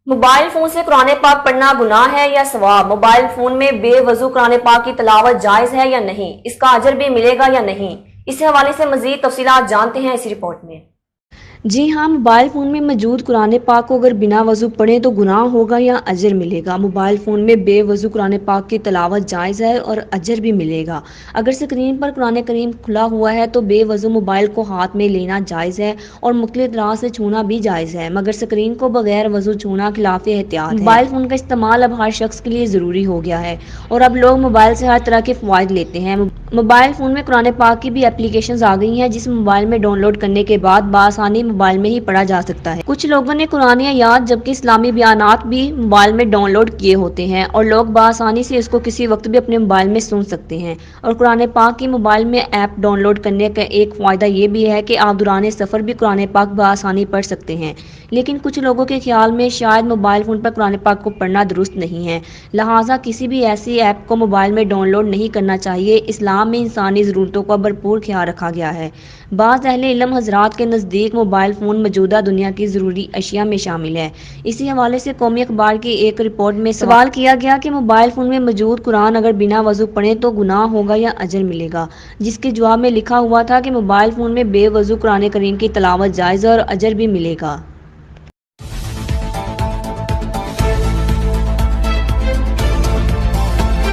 Mobile phone سے قرآن پاک پڑھنا گناہ ہے یا ثواب؟ موبائل فون میں بے وضو قرآن پاک کی تلاوت جائز ہے یا نہیں؟ اس کا اجر بھی ملے گا یا نہیں؟ اس حوالے سے مزید تفصیلات جانتے ہیں اس رپورٹ میں۔ جی ہاں، موبائل فون میں موجود قرآن پاک کو اگر بنا وضو پڑھیں تو گناہ ہوگا یا اجر ملے گا؟ موبائل فون میں بے وضو قرآن پاک کی تلاوت جائز ہے اور اجر بھی ملے گا۔ اگر اسکرین پر قرآن کریم کھلا ہوا ہے تو بے وضو موبائل کو ہاتھ میں لینا جائز ہے اور مختلف راہ سے چھونا بھی جائز ہے، مگر اسکرین کو بغیر وضو چھونا خلاف احتیاط ہے۔ موبائل فون کا استعمال اب ہر شخص کے لیے ضروری ہو گیا ہے اور اب لوگ موبائل سے ہر طرح کے فوائد لیتے ہیں۔ موبائل فون میں قرآن پاک کی بھی اپلیکیشنز آ گئی ہیں جس موبائل میں ڈاؤن لوڈ کرنے کے بعد بآسانی موبائل میں ہی پڑھا جا سکتا ہے۔ کچھ لوگوں نے قرآن آیات جبکہ اسلامی بیانات بھی موبائل میں ڈاؤن لوڈ کیے ہوتے ہیں اور لوگ بآسانی سے اس کو کسی وقت بھی اپنے موبائل میں سن سکتے ہیں۔ اور قرآن پاک کی موبائل میں ایپ ڈاؤن لوڈ کرنے کا ایک فائدہ یہ بھی ہے کہ آپ دوران سفر بھی قرآن پاک بآسانی پڑھ سکتے ہیں، لیکن کچھ لوگوں کے خیال میں شاید موبائل فون پر قرآن پاک کو پڑھنا درست نہیں ہے، لہٰذا کسی بھی ایسی ایپ کو موبائل میں ڈاؤن لوڈ نہیں کرنا چاہیے۔ اسلام میں انسانی ضرورتوں کا بھرپور خیال رکھا گیا ہے۔ بعض اہل علم حضرات کے نزدیک موبائل فون موجودہ دنیا کی ضروری اشیاء میں شامل ہے۔ اسی حوالے سے قومی اخبار کی ایک رپورٹ میں سوال کیا گیا کہ موبائل فون میں موجود قرآن اگر بنا وضو پڑھیں تو گناہ ہوگا یا اجر ملے گا، جس کے جواب میں لکھا ہوا تھا کہ موبائل فون میں بے وضو قرآن کریم کی تلاوت جائز ہے اور اجر بھی ملے گا۔